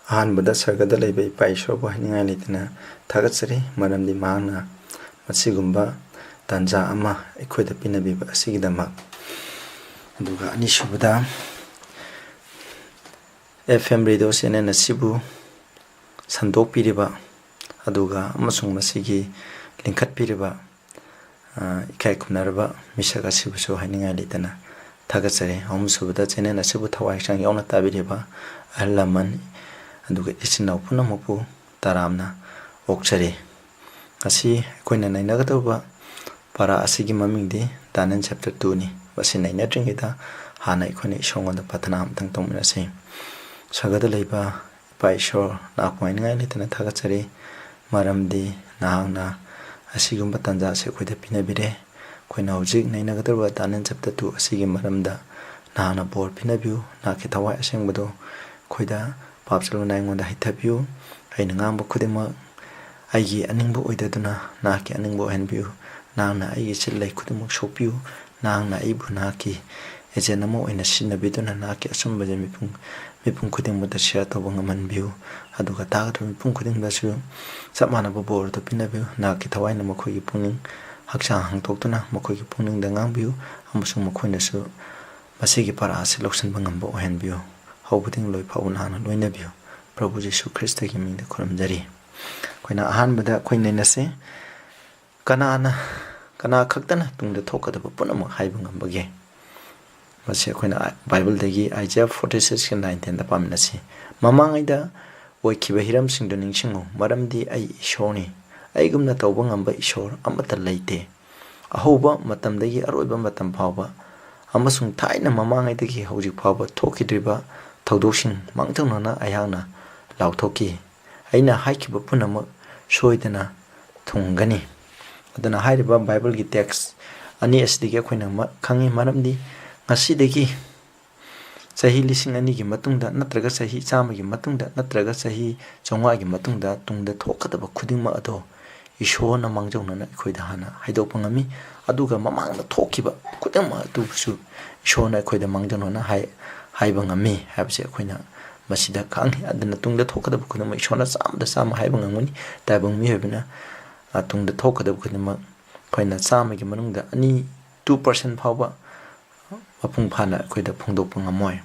ꯑꯍꯥꯟꯕꯗ ꯁꯔꯒꯗ ꯂꯩꯕ ꯏꯄꯥ ꯏꯁꯣꯔꯕꯨ ꯍꯥꯏꯅꯤꯡꯉꯥꯏ ꯂꯩꯇꯅ ꯊꯥꯒꯠꯆꯔꯤ ꯃꯔꯝꯗꯤ ꯃꯍꯥꯛꯅ ꯃꯁꯤꯒꯨꯝꯕ ꯇꯥꯟꯖꯥ ꯑꯃ ꯑꯩꯈꯣꯏꯗ ꯄꯤꯅꯕꯤꯕ ꯑꯁꯤꯒꯤꯗꯃꯛ ꯑꯗꯨꯒ ꯑꯅꯤꯁꯨꯕꯗ FM ꯔꯦꯗꯤꯑꯣ ꯆꯦꯅꯦꯜ ꯑꯁꯤꯕꯨ ꯁꯟꯗꯣꯛꯄꯤꯔꯤꯕ ꯑꯗꯨꯒ ꯑꯃꯁꯨꯡ ꯃꯁꯤꯒꯤ ꯂꯤꯡꯈꯠꯄꯤꯔꯤꯕ 이kai kumnaraba misaga sibusu hainingai litana thagatsare ahumsubada channel asibu thawai sang yauna tabiriba ahlaman aduga isinau punamupu taramna okchare asi koina nainagatoba para asigi mamingdi danan chapter 2 ni basi nainatringida hana ikone isongonda patana amtang tongminase sagada leiba paisho nakwaingai litana thagatsare maramdi nahangna asigumba tanja se khoida pinabire khoina hojik nainagadaba danan chapter 2 asigi maramda nahana bor pinabiu naki thawai asengbado khoida papchalo naingonda hithabiu aina ngamba khudima aigi aningbo oidaduna naki aningbo henbiu nangna aigi chillai khudimuk sokpiu nangna aibu naki ejenamo oina sinabiduna naki asumba je mipung khudingboda share toba ngamanbiu aduga tagadru mipung khudingdasu sapmanaba bor to pinabiu naki thawaina makhoigi pungning hakchang hangtoktuna makhoigi pungning da ngangbiu amusung makhoinasu masigi para ase loksanba ngamba ohenbiu hobuding loi phauna loinabiu Prabhu Jesu Christ gi mingda khuramjari koina ahanbada khoinainase kana khaktana tungda thokadaba punama haiba ngambage masi khoina Bible dagi Isaiah 46:19 da pamnasi mamangaida oikiba hiram singdo ningsingo maramdi ai ishoni aigumna tawba ngamba ishor amata leite ahoba matamdagi aroiba matam phawba amasung thaina mamangaidagi hojik phawba thokidriba thawdoksing mangthawnana ayangna lauthoki aina haikiba punama soidana thungani adana hairiba Bible gi text ani asdigi khoina khangi maramdi ngasidagi sahi lising ani gi matungda natraga sahi chama gi matungda natraga sahi chongwa gi matungda tungda thokadaba khudingma ado ishona mangjongna khoida hana haidokpa ngami aduga mamangda thokiba khudingma atusu ishona khoida mangjongna haiba ngami habse khoina masida khanghi adana tungda thokadaba khudingma ishona chamda chama haiba nganguni taibang mi hebina tungda thokadaba khudingma khoina chama gi manungda ani 2% phawba mapung phana khoida phongdokpa ngamoi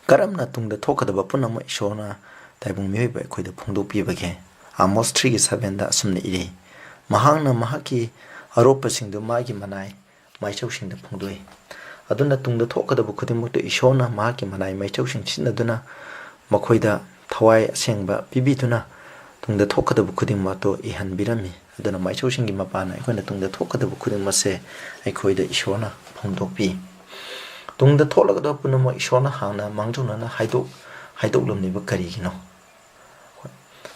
karamna tungda thokadaba punama ishona taibung mihoiba khoida phongdokpibage Amos 3:7 da asumna ire mahangna mahaki aropasingdo magi manai maichawsingda phongdoi aduna tungda thokadaba khudimukta ishona mahaki manai maichawsing sinaduna makhoida thawai asengba pibituna tungda thokadaba khudimmato ihanbirami aduna maichawsinggi mapana ikhoina tungda thokadaba khudimase aikhoida ishona phongdokpi tungda tholagadaba punama ishona hangna mangjongna haidoklamniba karigino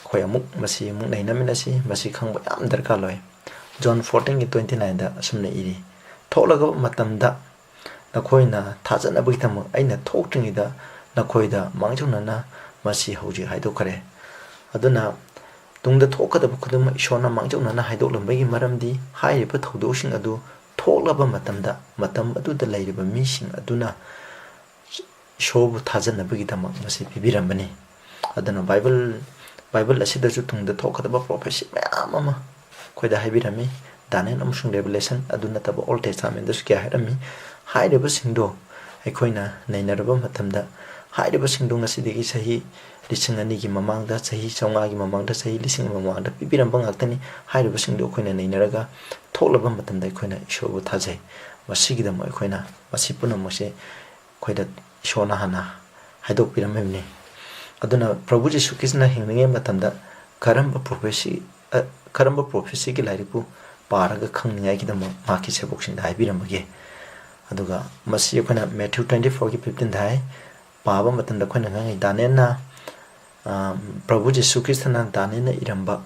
khoi amuk masi amuk nainaminasi masi khangba yam darkar loi John 14:29 da asumna iri tholagaba matamda nakhoina thajanabagi thamu aina thoktringida nakhoida mangjongna masi hauji haidokare aduna tungda thokadaba khuduma ishona mangjongna haidoklambagi maramdi hairiba thawdosing adu tholaba matamda matam aduda lairiba mising aduna shobu thajanabagi damak masi pibirambani aduna Bible asidaju tungda thokadaba prophecy mayam ama khoida haibirami danen amsung revelation aduna taba Old Testament da sukya hairami hairiba singdo aikhoina nainaraba matamda hairiba singdo ngasidigi sahi lising ani gi mamangda sahi chonga gi mamangda sahi lising mamangda pibiramba ngaktani hairiba singdo khoina nainaraga tholaba matamda aikhoina ishobu thajai masigida mo aikhoina masi punamase khoida ishona hana haidok piramemni aduna Prabhu Jesu Krishna hingninge matamda karamba prophecy gi lairipu paraga khangningai gi dama maki seboksing dai biramage aduga masi khoina Matthew 24:15 dai paba matamda khoina ngai danena Prabhu Jesu Krishna danena iramba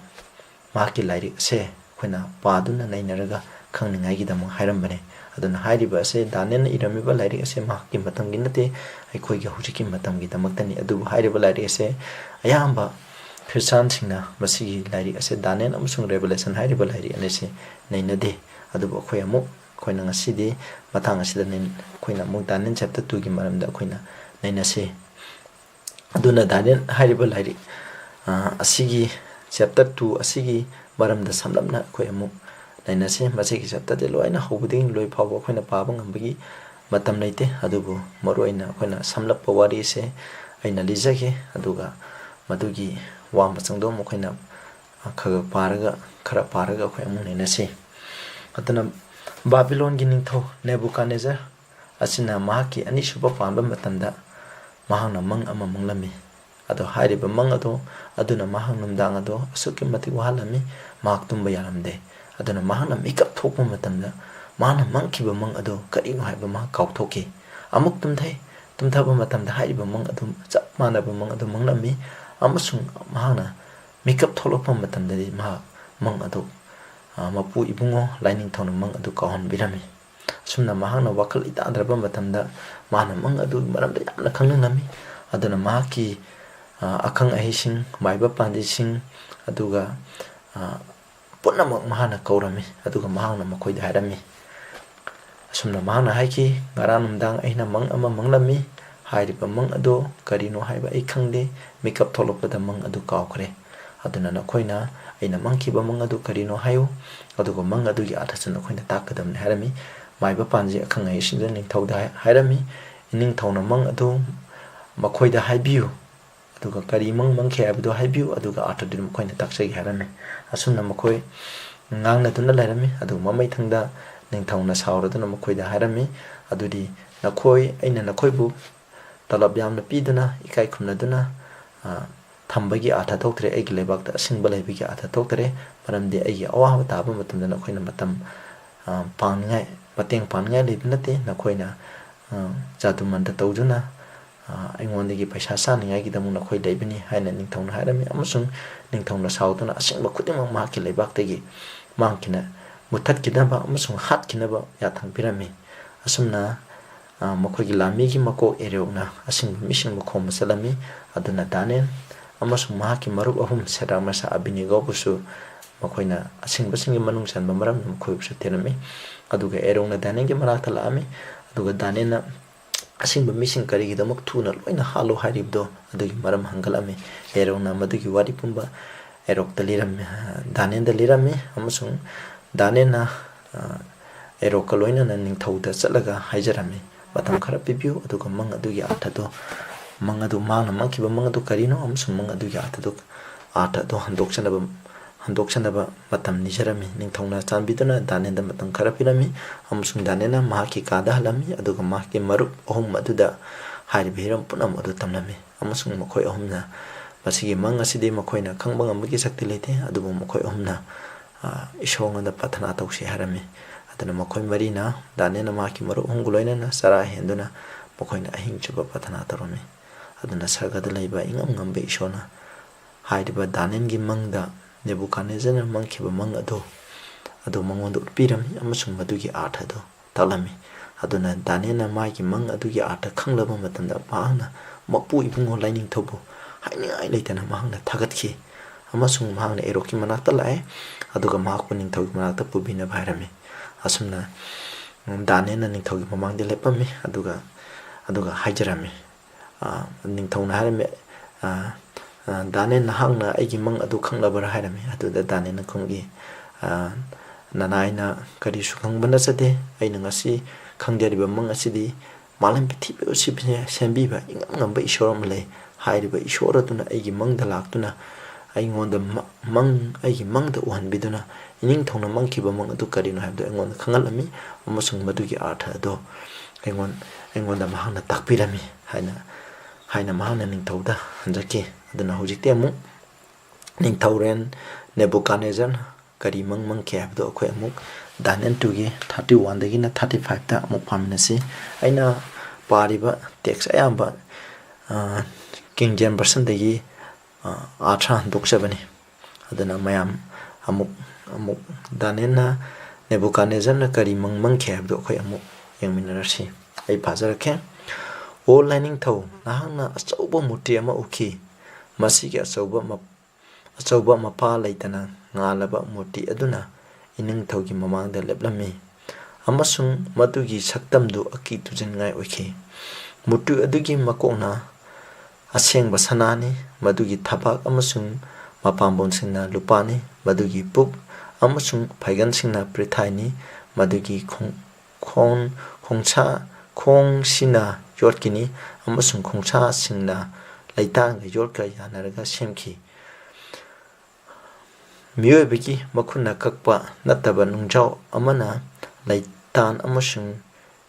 maki lairi se khoina paduna nainaraga khangningai gi dama hairambane aduna hairiba ase danena iramiba lairi ase maki matamgi nate aikhoigi hujiki matamgi damaktani adu hairiba lairi ase ayamba Christian singna masigi lairi ase danen amsung revelation hairiba lairi anese nainade adu khoi amuk khoina ngasidi mathang asida nen khoina muk danen chapter 2 gi maramda khoina nainase aduna Daniel hariba lairi asigi chapter 2 asigi maramda samlamna khoi amu lainase masigi chapter de loina hobuding loi phawa khoina paba ngambagi matam leite adubu maroina khoina samlappa wari se aina lijage aduga madugi wamba changdo mo khoina khaga paraga khara paraga khoi amu lainase aduna Babylon gi ningtho Nebuchadnezzar asina mahaki ani suba pamba matamda mahangna mang ama manglami ado hariba mang ado aduna mahang numdang ado asuki mati wahalami mahak tumba yaramde aduna mahangna makeup thokpa matamda mahana mangkiba mang ado karino haiba mahak kauthoki amuk tumthaba matamda hariba mang ado chap manaba mang ado manglami amasung mahangna makeup tholokpa matamda mahak mang ado mapu ibungo lining thona mang adu kahon birami sumna mahangna wakal ita adraba matamda mahana mang adu maramda yamna khangnami aduna mahaki akhang ahising maiba pandising aduga punamak mahana kaurami aduga mahangna makoida harami sumna mahana haiki ngaranumdang aina mang ama manglami hairiba mang adu karino haiba ai khangde makeup tholopada mang adu kaukre aduna nakoina aina mangkiba mang adu karino hayo aduga mang adu gi athasuna khoina takadamne harami maiba panji akhang ai sinja ningthauda harami ningthauna mang adu makoida haibiu aduga kari mang mangkhe abdu haibiu aduga athadim khoina taksai harami asuna makoi ngangna tuna lairami adu mamai thangda ningthauna sauraduna makoida harami adudi nakoi aina nakoibu talab yamna piduna ikai khumnaduna thambagi atha thoktre egi lebakta asingba leibigi atha thoktre maramdi egi awahaba taba matamda nakoina matam pangai mateng pangai leibnate nakoina jadumanda tawduna aingondagi paisa saningai gidamu nakoi leibani haina ningthongna hairami amasung ningthongna sauduna asingba khudimang mahaki leibaktagi mangkina muthatkinaba amasung hatkinaba yathangpirami asumna makoigi lamigi mako ereona asingba mising makhom salami aduna Daniel amasung mahaki marup ahum seramasa abinigo busu makoina asingbasingi manung sanba maram makhoi busu terami aduga erona Daniel gi marakta laami aduga Daniel na asingba mising karigi damak thuna loina halo haribdo adugi maram hangalami erona madugi wari pumba erok daliram Daniel dalirami amasung Daniel na erok kaloina na ningthauda chalaga haijarami batam khara pipiu aduga mang adugi athado mang adu mangna mangkiba mang adu karino amasung mang adugi athado handoksanaba matam nijarami ningthongna chanbiduna Daniel da matam khara pirami amasung Daniel na mahaki kada halami aduga mahaki marup ahum aduda hariba hiram punam adu tamlami amasung makhoi ahumna masigi mang asidi makhoina khangba ngamagi sakti leite adubu makhoi ahumna ishonga da pathana tawsi harami adana makhoi marina Daniel na mahaki marup honguloina na sara henduna makhoina ahing chuba pathana tarami aduna sargada leiba ingam ngambe ishona haidiba Daniel gi mangda Nebuchadnezzar mangkiba mang ado mangonda utpirami amasung madugi artha do talami aduna Daniel na magi mang adugi artha khanglaba matanda mahangna mapu ibungo lining thobu hainingai leitana mahangna thagatki amasung mahangna eroki manakta lae aduga mahakpu ningthogi manakta pubina bhairami asumna Daniel na ningthogi mamangde lepami aduga haijarami ningthongna harami Daniel nahangna aigi mang adu khanglabara harami aduda Daniel na khumgi nanaina kari sukhangba sade aina ngasi khangjariba mang asidi malam pithibe usibne sembiba ingam ngamba ishoram le hairiba ishoratuna aigi mangda laktuna aingonda mang aigi mangda uhanbiduna ining thongna mangkiba mang adu karino habdo aingonda khangalami amasung madugi artha do aingonda mahangna takpirami haina mahangna ningthauda hanjaki aduna hojikte amu ningthauren Nebuchadnezzar kari mang ke habdo akhoi amuk Daniel 2 gi 31 dagi na 35 ta amuk paminasi aina pariba text ayamba King James version dagi atha doksabani aduna mayam amuk Daniel na Nebuchadnezzar na kari mang ke habdo akhoi amuk yangminarasi ai phajarake all lining thau nahangna achauba muti ama uki masigi achauba mapa leitana ngalaba muti aduna ining thaugi mamangda leplami amasung madugi saktamdu aki tujingai oiki mutu adugi makona ꯑꯁꯦꯡꯕ ꯁꯅꯥꯅꯤ ꯃꯗꯨꯒꯤ ꯊꯕꯥꯛ ꯑꯃꯁꯨꯡ ꯃꯄꯥꯝꯕꯣꯝꯁꯤꯡꯅ ꯂꯨꯄꯥꯅꯤ ꯃꯗꯨꯒꯤ ꯄꯨꯛ ꯑꯃꯁꯨꯡ ꯐꯩꯒꯟꯁꯤꯡꯅ ꯄ꯭ꯔꯤꯊꯥꯏꯅꯤ ꯃꯗꯨꯒꯤ ꯈꯣꯡꯁꯤꯅ ꯌꯣꯠꯀꯤꯅꯤ ꯑꯃꯁꯨꯡ ꯈꯣꯡꯁꯥꯁꯤꯡꯅ ꯂꯩꯇꯥꯡꯒ ꯌꯣꯠꯀ ꯌꯥꯅꯔꯒ ꯁꯦꯝꯈꯤ꯫ ꯃꯤꯑꯣꯏꯕꯒꯤ ꯃꯈꯨꯠꯅ ꯀꯛꯄ ꯅꯠꯇꯕ ꯅꯨꯡꯖꯥꯎ ꯑꯃꯅ ꯂꯩꯇꯥꯟ ꯑꯃꯁꯨꯡ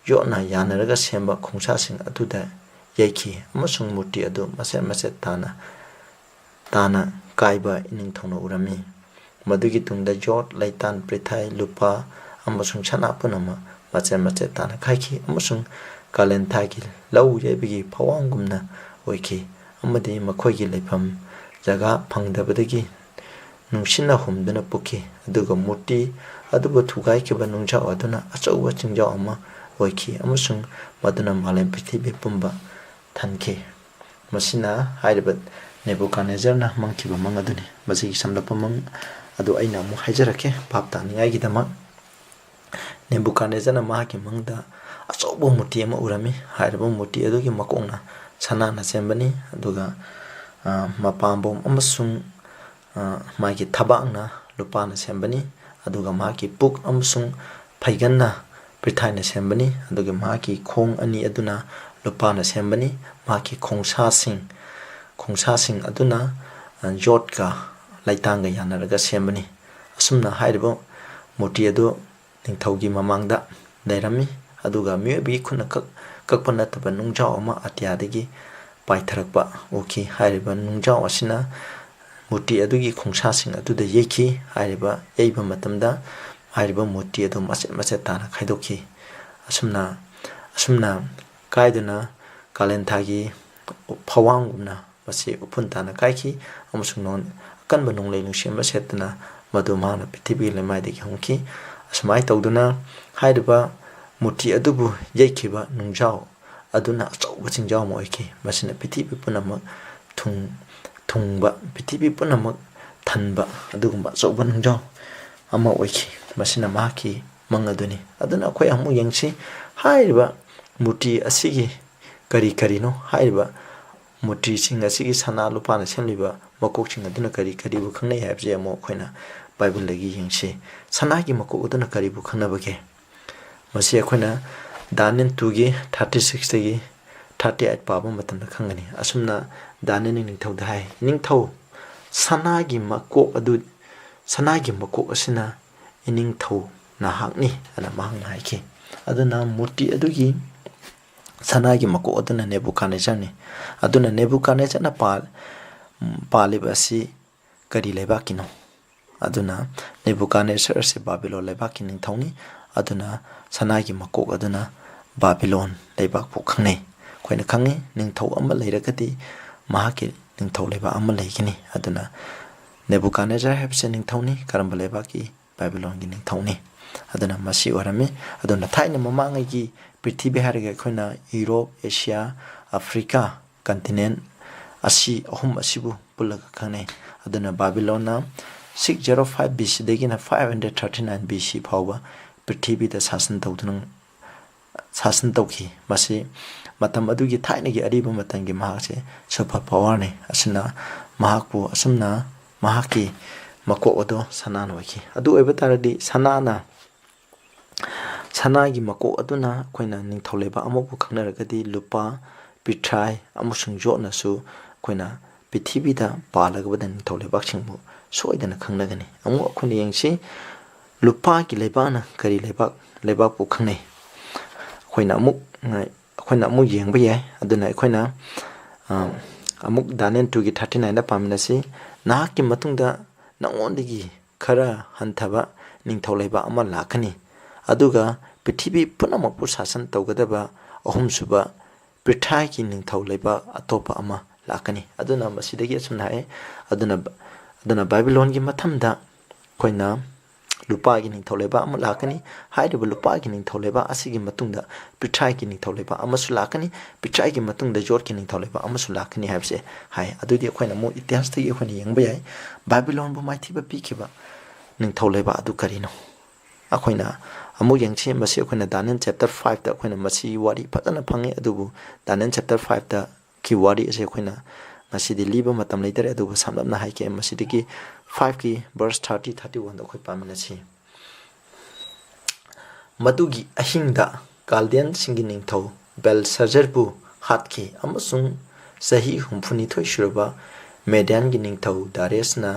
ꯌꯣꯠꯅ ꯌꯥꯅꯔꯒ ꯁꯦꯝꯕ ꯈꯣꯡꯁꯥꯁꯤꯡ ꯑꯗꯨꯗ ꯌꯩꯈꯤ ꯑꯃꯁꯨꯡ ꯃꯨꯔꯇꯤ ꯑꯗꯨ ꯃꯆꯦꯠ ꯃꯆꯦꯠ ꯇꯥꯅ ꯀꯥꯏꯕ ꯏꯅꯤꯡꯊꯧꯅ ꯎꯔꯝꯃꯤ꯫ ꯃꯗꯨꯒꯤ ꯇꯨꯡꯗ ꯌꯣꯠ, ꯂꯩꯇꯥꯟ, ꯄ꯭ꯔꯤꯊꯥꯏ, ꯂꯨꯄꯥ ꯑꯃꯁꯨꯡ ꯁꯅꯥ ꯄꯨꯝꯅꯃꯛ ꯃꯆꯦꯠ ꯃꯆꯦꯠ ꯇꯥꯅ ꯀꯥꯏꯈꯤ ꯑꯃꯁꯨꯡ ꯀꯥꯂꯦꯟ ꯊꯥꯒꯤ ꯂꯧ ꯌꯩꯕꯒꯤ ꯐꯋꯥꯔꯒꯨꯝꯅ ꯑꯣꯏꯈꯤ ꯑꯃꯗꯤ ꯃꯈꯣꯏꯒꯤ ꯂꯩꯐꯝ ꯖꯒꯥ ꯐꯪꯗꯕꯗꯒꯤ ꯅꯨꯡꯁꯤꯠꯅ ꯍꯨꯝꯗꯨꯅ ꯄꯨꯈꯤ꯫ ꯑꯗꯨꯒ ꯃꯨꯔꯇꯤ ꯑꯗꯨꯕꯨ ꯊꯨꯒꯥꯏꯈꯤꯕ ꯅꯨꯡꯖꯥꯎ ꯑꯗꯨꯅ ꯑꯆꯧꯕ ꯆꯤꯡꯖꯥꯎ ꯑꯃ ꯑꯣꯏꯈꯤ ꯑꯃꯁꯨꯡ ꯃꯗꯨꯅ ꯃꯥꯂꯦꯝ ꯄ꯭ꯔꯤꯊꯤꯕꯤ ꯄꯨꯝꯕ ꯊꯟꯈꯤ꯫ ꯃꯁꯤꯅ ꯍꯥꯏꯔꯤꯕ ꯅꯦꯕꯨꯀꯥꯗꯅꯦꯖꯔꯅ ꯃꯪꯈꯤꯕ ꯃꯪ ꯑꯗꯨꯅꯤ꯫ ꯃꯁꯤꯒꯤ ꯁꯝꯂꯞꯄ ꯃꯪ ꯑꯗꯨ ꯑꯩꯅ ꯑꯃꯨꯛ ꯍꯥꯏꯖꯔꯛꯀꯦ ꯚꯥꯞ ꯇꯥꯅꯤꯡꯉꯥꯏꯒꯤꯗꯃꯛ꯫ ꯅꯦꯕꯨꯀꯥꯗꯅꯦꯖꯔꯅ ꯃꯍꯥꯛꯀꯤ ꯃꯪꯗ ꯑꯆꯧꯕ ꯃꯨꯔꯇꯤ ꯑꯃ ꯎꯔꯝꯃꯤ꯫ ꯍꯥꯏꯔꯤꯕ ꯃꯨꯔꯇꯤ ꯑꯗꯨꯒꯤ ꯃꯀꯣꯛꯅ ꯁꯅꯥꯅ ꯁꯦꯝꯕꯅꯤ ꯑꯗꯨꯒ ꯃꯄꯥꯝꯕꯣꯝ ꯑꯃꯁꯨꯡ ꯃꯥꯒꯤ ꯊꯕꯥꯛꯅ ꯂꯨꯄꯥꯅ ꯁꯦꯝꯕꯅꯤ ꯑꯗꯨꯒ ꯃꯍꯥꯛꯀꯤ ꯄꯨꯛ ꯑꯃꯁꯨꯡ ꯐꯩꯒꯟꯅ ꯄ꯭ꯔꯤꯊꯥꯏꯅ ꯁꯦꯝꯕꯅꯤ ꯑꯗꯨꯒ ꯃꯍꯥꯛꯀꯤ ꯈꯣꯡ ꯑꯅꯤ ꯑꯗꯨꯅ ꯂꯨꯄꯥꯅ ꯁꯦꯝꯕꯅꯤ꯫ ꯃꯍꯥꯛꯀꯤ ꯈꯣꯡꯁꯥꯁꯤꯡ ꯑꯗꯨꯅ ꯌꯣꯠꯀ ꯂꯩꯇꯥꯡꯒ ꯌꯥꯅꯔꯒ ꯁꯦꯝꯕꯅꯤ꯫ ꯑꯁꯨꯝꯅ ꯍꯥꯏꯔꯤꯕ ꯃꯨꯔꯇꯤ ꯑꯗꯨ ꯅꯤꯡꯊꯧꯒꯤ ꯃꯃꯥꯡꯗ ꯂꯩꯔꯝꯃꯤ ꯑꯗꯨꯒ ꯃꯤꯑꯣꯏꯕꯒꯤ ꯈꯨꯠꯅ ꯀꯛꯄ ꯅꯠꯇꯕ ꯅꯨꯡꯖꯥꯎ ꯑꯃ ꯑꯇꯤꯌꯥꯗꯒꯤ ꯄꯥꯏꯊꯔꯛꯄ ꯎꯈꯤ꯫ ꯍꯥꯏꯔꯤꯕ ꯅꯨꯡꯖꯥꯎ ꯑꯁꯤꯅ ꯃꯨꯔꯇꯤ ꯑꯗꯨꯒꯤ ꯈꯣꯡꯁꯥꯁꯤꯡ ꯑꯗꯨꯗ ꯌꯩꯈꯤ꯫ ꯌꯩꯕ ꯃꯇꯝꯗ ꯍꯥꯏꯔꯤꯕ ꯃꯨꯔꯇꯤ ꯑꯗꯨ ꯃꯆꯦꯠ ꯃꯆꯦꯠ ꯇꯥꯅ ꯈꯥꯏꯗꯣꯛꯈꯤ꯫ ꯑꯁꯨꯝꯅ ꯀꯥꯏꯗꯨꯅ ꯀꯥꯂꯦꯟ ꯊꯥꯒꯤ ꯐꯋꯥꯔꯒꯨꯝꯅ ꯃꯁꯤ ꯎꯐꯨꯟ ꯇꯥꯅ ꯀꯥꯏꯈꯤ ꯑꯃꯁꯨꯡ ꯑꯀꯟꯕ ꯅꯣꯡꯂꯩ ꯅꯨꯡꯁꯤꯠ ꯑꯃ ꯁꯦꯠꯇꯨꯅ ꯃꯗꯨ ꯃꯍꯥꯛꯅ ꯄ꯭ꯔꯤꯊꯤꯕꯤꯒꯤ ꯂꯩꯃꯥꯏꯗꯒꯤ ꯍꯨꯟꯈꯤ꯫ ꯑꯁꯨꯃꯥꯏꯅ ꯇꯧꯗꯨꯅ ꯍꯥꯏꯔꯤꯕ ꯃꯨꯔꯇꯤ ꯑꯗꯨꯕꯨ ꯌꯩꯈꯤꯕ ꯅꯨꯡꯖꯥꯎ ꯑꯗꯨꯅ ꯑꯆꯧꯕ ꯆꯤꯡꯖꯥꯎ ꯑꯃ ꯑꯣꯏꯈꯤ꯫ ꯃꯁꯤꯅ ꯄ꯭ꯔꯤꯊꯤꯕꯤ ꯄꯨꯝꯅꯃꯛ ꯊꯨꯡꯕ ꯄ꯭ꯔꯤꯊꯤꯕꯤ ꯄꯨꯝꯅꯃꯛ ꯊꯟꯕ ꯑꯗꯨꯒꯨꯝꯕ ꯑꯆꯧꯕ ꯅꯨꯡꯖꯥꯎ ꯑꯃ ꯑꯣꯏꯈꯤ꯫ ꯃꯁꯤꯅ ꯃꯍꯥꯛꯀꯤ ꯃꯪ ꯑꯗꯨꯅꯤ꯫ ꯑꯗꯨꯅ ꯑꯩꯈꯣꯏ ꯑꯃꯨꯛ ꯌꯦꯡꯁꯤ ꯍꯥꯏꯔꯤꯕ ꯃꯨꯔꯇꯤ ꯑꯁꯤꯒꯤ ꯀꯔꯤꯅꯣ ꯍꯥꯏꯔꯤꯕ ꯃꯨꯔꯇꯤꯁꯤꯡ ꯑꯁꯤꯒꯤ ꯁꯅꯥ ꯂꯨꯄꯥꯅ ꯁꯦꯝꯂꯤꯕ ꯃꯀꯣꯛꯁꯤꯡ ꯑꯗꯨꯅ ꯀꯔꯤꯕꯨ ꯈꯪꯅꯩ ꯍꯥꯏꯕꯁꯤ ꯑꯃꯨꯛ ꯑꯩꯈꯣꯏꯅ ꯕꯥꯏꯕꯜꯗꯒꯤ ꯌꯦꯡꯁꯤ꯫ ꯁꯅꯥꯒꯤ ꯃꯀꯣꯛ ꯑꯗꯨꯅ ꯀꯔꯤꯕꯨ ꯈꯪꯅꯕꯒꯦ? ꯃꯁꯤ ꯑꯩꯈꯣꯏꯅ ꯗꯥꯅꯤꯌꯦꯜ 2ꯒꯤ 36ꯇꯒꯤ 38 ꯄꯥꯕ ꯃꯇꯝꯗ ꯈꯪꯒꯅꯤ꯫ ꯑꯁꯨꯝꯅ ꯗꯥꯅꯤꯌꯦꯜꯅ ꯅꯤꯡꯊꯧꯗ ꯍꯥꯏ, ꯅꯤꯡꯊꯧ, ꯁꯅꯥꯒꯤ ꯃꯀꯣꯛ ꯑꯁꯤꯅ ꯏꯅꯤꯡꯊꯧ ꯅꯍꯥꯛꯅꯤ ꯍꯥꯏꯅ ꯃꯍꯥꯛꯅ ꯍꯥꯏꯈꯤ꯫ ꯑꯗꯨꯅ ꯃꯨꯔꯇꯤ ꯑꯗꯨꯒꯤ ꯁꯅꯥꯒꯤ ꯃꯀꯣꯛ ꯑꯗꯨꯅ ꯅꯦꯕꯨꯀꯥꯗꯅꯦꯖꯔꯅꯤ꯫ ꯑꯗꯨꯅ ꯅꯦꯕꯨꯀꯥꯗꯅꯦꯖꯔꯅ ꯄꯥꯜꯂꯤꯕ ꯑꯁꯤ ꯀꯔꯤ ꯂꯩꯕꯥꯛꯀꯤꯅꯣ? ꯑꯗꯨꯅ ꯅꯦꯕꯨꯀꯥꯗꯅꯦꯖꯔ ꯑꯁꯤ ꯕꯥꯕꯤꯂꯣꯟ ꯂꯩꯕꯥꯛꯀꯤ ꯅꯤꯡꯊꯧꯅꯤ꯫ ꯑꯗꯨꯅ ꯁꯅꯥꯒꯤ ꯃꯀꯣꯛ ꯑꯗꯨꯅ ꯕꯥꯕꯤꯂꯣꯟ ꯂꯩꯕꯥꯛꯄꯨ ꯈꯪꯅꯩ꯫ ꯑꯩꯈꯣꯏꯅ ꯈꯪꯉꯤ ꯅꯤꯡꯊꯧ ꯑꯃ ꯂꯩꯔꯒꯗꯤ ꯃꯍꯥꯛꯀꯤ ꯅꯤꯡꯊꯧ ꯂꯩꯕꯥꯛ ꯑꯃ ꯂꯩꯒꯅꯤ꯫ ꯑꯗꯨꯅ ꯅꯦꯕꯨꯀꯥꯗꯅꯦꯖꯔ ꯍꯥꯏꯕꯁꯤ ꯅꯤꯡꯊꯧꯅꯤ꯫ ꯀꯔꯝꯕ ꯂꯩꯕꯥꯛꯀꯤ? ꯕꯥꯕꯤꯂꯣꯟꯒꯤ ꯅꯤꯡꯊꯧꯅꯤ꯫ ꯑꯗꯨꯅ ꯃꯁꯤ ꯑꯣꯏꯔꯝꯃꯤ꯫ ꯑꯗꯨꯅ ꯊꯥꯏꯅ ꯃꯃꯥꯡꯉꯩꯒꯤ ꯄ꯭ꯔꯤꯊꯤꯕꯤ ꯍꯥꯏꯔꯒ ꯑꯩꯈꯣꯏꯅ ꯌꯨꯔꯣꯞ, ꯑꯦꯁꯤꯌꯥ, ꯑꯐ꯭ꯔꯤꯀꯥ ꯀꯟꯇꯤꯅꯦꯟ ꯑꯍꯨꯝ ꯑꯁꯤꯕꯨ ꯄꯨꯜꯂꯒ ꯈꯪꯅꯩ꯫ ꯑꯗꯨꯅ ꯕꯥꯕꯤꯂꯣꯟꯅ 605 BC ꯗꯒꯤꯅ 539 BC ꯐꯥꯎꯕ ꯄ꯭ꯔꯤꯊꯤꯕꯤꯗ ꯁꯥꯁꯟ ꯇꯧꯈꯤ꯫ ꯃꯁꯤ ꯃꯇꯝ ꯑꯗꯨꯒꯤ ꯊꯥꯏꯅꯒꯤ ꯑꯔꯤꯕ ꯃꯇꯝꯒꯤ ꯃꯍꯥꯛꯁꯦ ꯁꯨꯄꯔ ꯄꯋꯥꯔꯅꯤ꯫ ꯑꯁꯤꯅ ꯑꯁꯨꯝꯅ ꯃꯍꯥꯛꯀꯤ ꯃꯀꯣꯛ ꯑꯗꯨ ꯁꯅꯥꯅ ꯑꯣꯏꯈꯤ꯫ ꯑꯗꯨ ꯑꯣꯏꯕ ꯇꯥꯔꯗꯤ ꯁꯅꯥꯒꯤ ꯃꯀꯣꯛ ꯑꯗꯨꯅ ꯑꯩꯈꯣꯏꯅ ꯅꯤꯡꯊꯧ ꯂꯩꯕꯥꯛ ꯑꯃꯕꯨ ꯈꯪꯅꯔꯒꯗꯤ ꯂꯨꯄꯥ, ꯄ꯭ꯔꯤꯊꯥꯏ ꯑꯃꯁꯨꯡ ꯌꯣꯠꯅꯁꯨ ꯑꯩꯈꯣꯏꯅ ꯄ꯭ꯔꯤꯊꯤꯕꯤꯗ ꯄꯥꯜꯂꯕꯗ ꯅꯤꯡꯊꯧ ꯂꯩꯕꯥꯛꯁꯤꯡꯕꯨ ꯁꯣꯏꯗꯅ ꯈꯪꯅꯒꯅꯤ꯫ ꯑꯃꯨꯛ ꯑꯩꯈꯣꯏꯅ ꯌꯦꯡꯁꯤ ꯂꯨꯄꯥꯒꯤ ꯂꯩꯕꯥꯛꯅ ꯀꯔꯤ ꯂꯩꯕꯥꯛꯄꯨ ꯈꯪꯅꯩ? ꯑꯩꯈꯣꯏꯅ ꯑꯃꯨꯛ ꯌꯦꯡꯕ ꯌꯥꯏ꯫ ꯑꯗꯨꯅ ꯑꯩꯈꯣꯏꯅ ꯑꯃꯨꯛ ꯗꯥꯅꯤꯌꯦꯜ 2ꯒꯤ 39ꯗ ꯄꯥꯃꯤꯟꯅꯁꯤ꯫ ꯅꯍꯥꯛꯀꯤ ꯃꯇꯨꯡꯗ ꯅꯉꯣꯟꯗꯒꯤ ꯈꯔ ꯍꯟꯊꯕ ꯅꯤꯡꯊꯧ ꯂꯩꯕꯥꯛ ꯑꯃ ꯂꯥꯛꯀꯅꯤ ꯑꯗꯨꯒ ꯄ꯭ꯔꯤꯊꯤꯕꯤ ꯄꯨꯝꯅꯃꯛꯄꯨ ꯁꯥꯁꯟ ꯇꯧꯒꯗꯕ ꯑꯍꯨꯝꯁꯨꯕ ꯄ꯭ꯔꯤꯊꯥꯏꯒꯤ ꯅꯤꯡꯊꯧ ꯂꯩꯕꯥꯛ ꯑꯇꯣꯞꯄ ꯑꯃ ꯂꯥꯛꯀꯅꯤ꯫ ꯑꯗꯨꯅ ꯃꯁꯤꯗꯒꯤ ꯑꯁꯨꯝꯅ ꯍꯥꯏ ꯑꯗꯨꯅ ꯕꯥꯕꯤꯂꯣꯟꯒꯤ ꯃꯊꯪꯗ ꯑꯩꯈꯣꯏꯅ ꯂꯨꯄꯥꯒꯤ ꯅꯤꯡꯊꯧ ꯂꯩꯕꯥꯛ ꯑꯃ ꯂꯥꯛꯀꯅꯤ꯫ ꯍꯥꯏꯔꯤꯕ ꯂꯨꯄꯥꯒꯤ ꯅꯤꯡꯊꯧ ꯂꯩꯕꯥꯛ ꯑꯁꯤꯒꯤ ꯃꯇꯨꯡꯗ ꯄ꯭ꯔꯤꯊꯥꯏꯒꯤ ꯅꯤꯡꯊꯧ ꯂꯩꯕꯥꯛ ꯑꯃꯁꯨ ꯂꯥꯛꯀꯅꯤ꯫ ꯄ꯭ꯔꯤꯊꯥꯏꯒꯤ ꯃꯇꯨꯡꯗ ꯌꯣꯠꯀꯤ ꯅꯤꯡꯊꯧ ꯂꯩꯕꯥꯛ ꯑꯃꯁꯨ ꯂꯥꯛꯀꯅꯤ ꯍꯥꯏꯕꯁꯦ ꯍꯥꯏ꯫ ꯑꯗꯨꯗꯤ ꯑꯩꯈꯣꯏꯅ ꯑꯃꯨꯛ ꯏꯇꯤꯍꯥꯁꯇꯒꯤ ꯑꯩꯈꯣꯏꯅ ꯌꯦꯡꯕ ꯌꯥꯏ ꯕꯥꯕꯤꯂꯣꯟꯕꯨ ꯃꯥꯏꯊꯤꯕ ꯄꯤꯈꯤꯕ ꯅꯤꯡꯊꯧ ꯂꯩꯕꯥꯛ ꯑꯗꯨ ꯀꯔꯤꯅꯣ? ꯑꯩꯈꯣꯏꯅ ꯑꯃꯨꯛ ꯌꯦꯡꯁꯤ ꯃꯁꯤ ꯑꯩꯈꯣꯏꯅ ꯗꯥꯅꯤꯌꯦꯜ ꯆꯦꯞꯇꯔ 5ꯗ ꯑꯩꯈꯣꯏꯅ ꯃꯁꯤ ꯋꯥꯔꯤ ꯐꯖꯅ ꯐꯪꯉꯤ꯫ ꯑꯗꯨꯕꯨ Daniel chapter 5ꯗ ki wari ase akhona masidi liba matam leitare adubu samlamna haike masidiki 5 ki verse 30 31 da khoi paminasi madugi ahingda Kaldian singi ningthau Belshazzar bu hatki amasung sahi humphuni thoi shuraba Median gi ningthau Darius na